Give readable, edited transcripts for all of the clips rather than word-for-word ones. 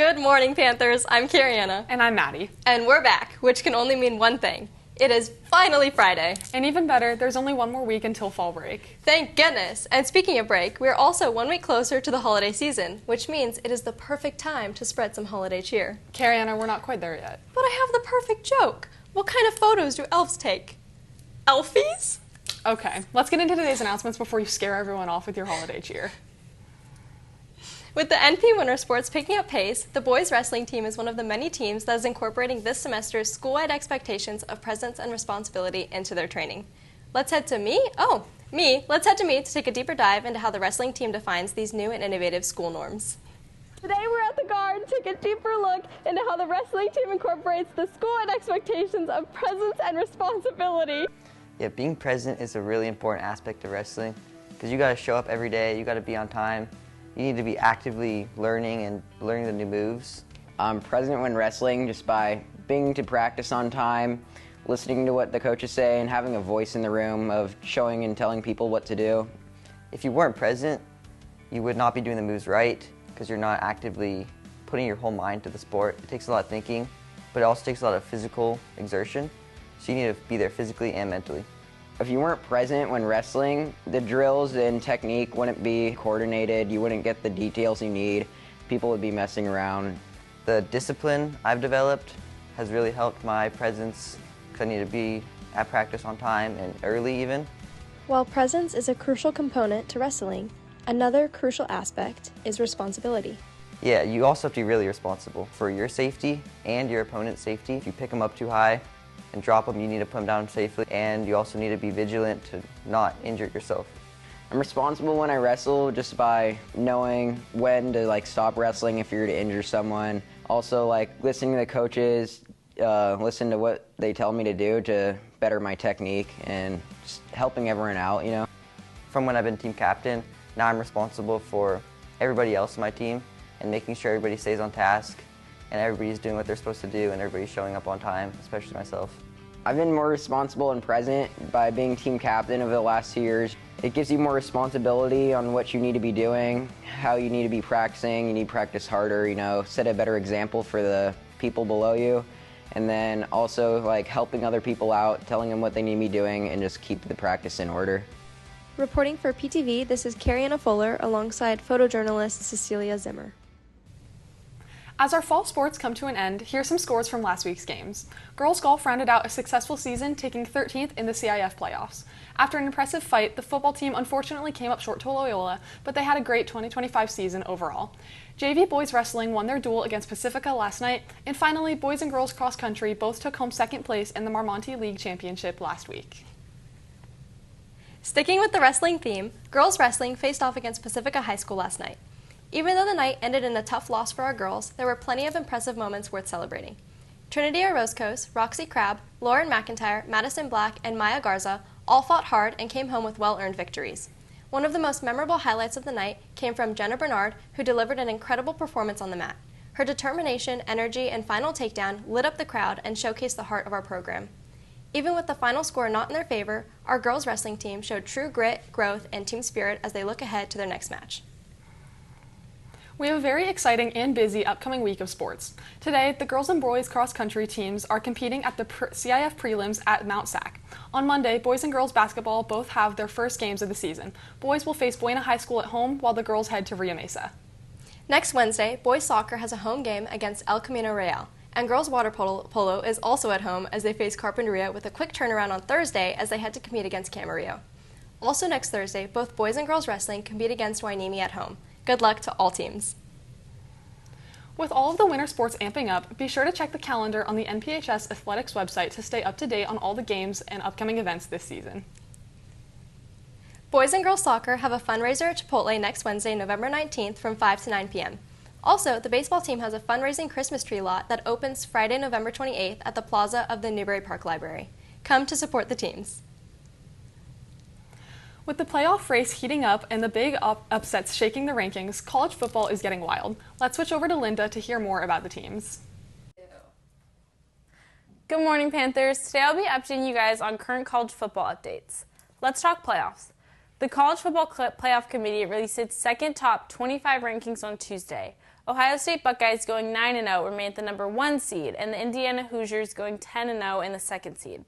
Good morning, Panthers. I'm Kariana. And I'm Maddie. And we're back, which can only mean one thing. It is finally Friday. And even better, there's only one more week until fall break. Thank goodness. And speaking of break, we're also 1 week closer to the holiday season, which means it is the perfect time to spread some holiday cheer. Kariana, we're not quite there yet. But I have the perfect joke. What kind of photos do elves take? Elfies? Okay, let's get into today's announcements before you scare everyone off with your holiday cheer. With the NP Winter Sports picking up pace, the boys wrestling team is one of the many teams that is incorporating this semester's school-wide expectations of presence and responsibility into their training. Let's head to Let's head to me to take a deeper dive into how the wrestling team defines these new and innovative school norms. Today we're at the Guard to take a deeper look into how the wrestling team incorporates the school-wide expectations of presence and responsibility. Yeah, being present is a really important aspect of wrestling because you got to show up every day, you got to be on time. You need to be actively learning the new moves. I'm present when wrestling just by being to practice on time, listening to what the coaches say, and having a voice in the room of showing and telling people what to do. If you weren't present, you would not be doing the moves right because you're not actively putting your whole mind to the sport. It takes a lot of thinking, but it also takes a lot of physical exertion, so you need to be there physically and mentally. If you weren't present when wrestling, the drills and technique wouldn't be coordinated, you wouldn't get the details you need, people would be messing around. The discipline I've developed has really helped my presence because I need to be at practice on time and early even. While presence is a crucial component to wrestling, another crucial aspect is responsibility. Yeah, you also have to be really responsible for your safety and your opponent's safety. If you pick them up too high and drop them, you need to put them down safely, and you also need to be vigilant to not injure yourself. I'm responsible when I wrestle just by knowing when to stop wrestling if you're to injure someone. Also listening to the coaches, listen to what they tell me to do to better my technique and just helping everyone out, you know. From when I've been team captain, now I'm responsible for everybody else in my team and making sure everybody stays on task and everybody's doing what they're supposed to do and everybody's showing up on time, especially myself. I've been more responsible and present by being team captain over the last 2 years. It gives you more responsibility on what you need to be doing, how you need to be practicing. You need to practice harder, set a better example for the people below you. And then also helping other people out, telling them what they need to be doing, and just keep the practice in order. Reporting for PTV, this is Kariana Fuller alongside photojournalist Cecilia Zimmer. As our fall sports come to an end, here's some scores from last week's games. Girls golf rounded out a successful season, taking 13th in the CIF playoffs. After an impressive fight, the football team unfortunately came up short to Loyola, but they had a great 2025 season overall. JV boys wrestling won their duel against Pacifica last night, and finally, boys and girls cross country both took home second place in the Marmonte League Championship last week. Sticking with the wrestling theme, girls wrestling faced off against Pacifica High School last night. Even though the night ended in a tough loss for our girls, there were plenty of impressive moments worth celebrating. Trinity Orozco's, Roxy Crabb, Lauren McIntyre, Madison Black, and Maya Garza all fought hard and came home with well-earned victories. One of the most memorable highlights of the night came from Jenna Bernard, who delivered an incredible performance on the mat. Her determination, energy, and final takedown lit up the crowd and showcased the heart of our program. Even with the final score not in their favor, our girls wrestling team showed true grit, growth, and team spirit as they look ahead to their next match. We have a very exciting and busy upcoming week of sports. Today, the girls and boys cross-country teams are competing at the CIF prelims at Mount Sac. On Monday, boys and girls basketball both have their first games of the season. Boys will face Buena High School at home, while the girls head to Rio Mesa. Next Wednesday, boys soccer has a home game against El Camino Real, and girls water polo is also at home as they face Carpinteria with a quick turnaround on Thursday as they head to compete against Camarillo. Also next Thursday, both boys and girls wrestling compete against Wainimi at home. Good luck to all teams. With all of the winter sports amping up, be sure to check the calendar on the NPHS Athletics website to stay up to date on all the games and upcoming events this season. Boys and girls soccer have a fundraiser at Chipotle next Wednesday, November 19th from 5 to 9 p.m. Also, the baseball team has a fundraising Christmas tree lot that opens Friday, November 28th at the plaza of the Newbury Park Library. Come to support the teams. With the playoff race heating up and the big upsets shaking the rankings, college football is getting wild. Let's switch over to Linda to hear more about the teams. Good morning, Panthers. Today I'll be updating you guys on current college football updates. Let's talk playoffs. The College Football Playoff Committee released its second top 25 rankings on Tuesday. Ohio State Buckeyes going 9-0 remain the number 1 seed, and the Indiana Hoosiers going 10-0 in the 2nd seed.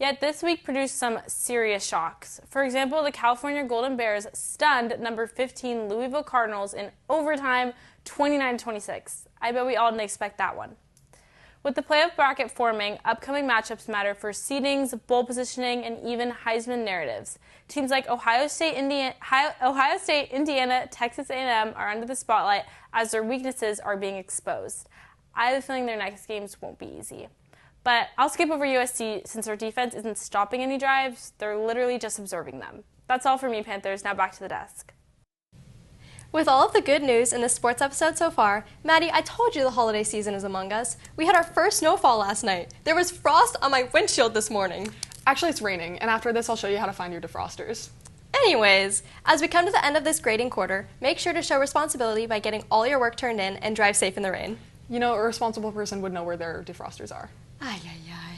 Yet this week produced some serious shocks. For example, the California Golden Bears stunned number 15 Louisville Cardinals in overtime 29-26. I bet we all didn't expect that one. With the playoff bracket forming, upcoming matchups matter for seedings, bowl positioning, and even Heisman narratives. Teams like Ohio State, Indiana, Texas A&M are under the spotlight as their weaknesses are being exposed. I have a feeling their next games won't be easy. But I'll skip over USC since their defense isn't stopping any drives. They're literally just observing them. That's all for me, Panthers. Now back to the desk. With all of the good news in this sports episode so far, Maddie, I told you the holiday season is among us. We had our first snowfall last night. There was frost on my windshield this morning. Actually, it's raining, and after this, I'll show you how to find your defrosters. Anyways, as we come to the end of this grading quarter, make sure to show responsibility by getting all your work turned in and drive safe in the rain. You know, a responsible person would know where their defrosters are. Ay, ay, ay.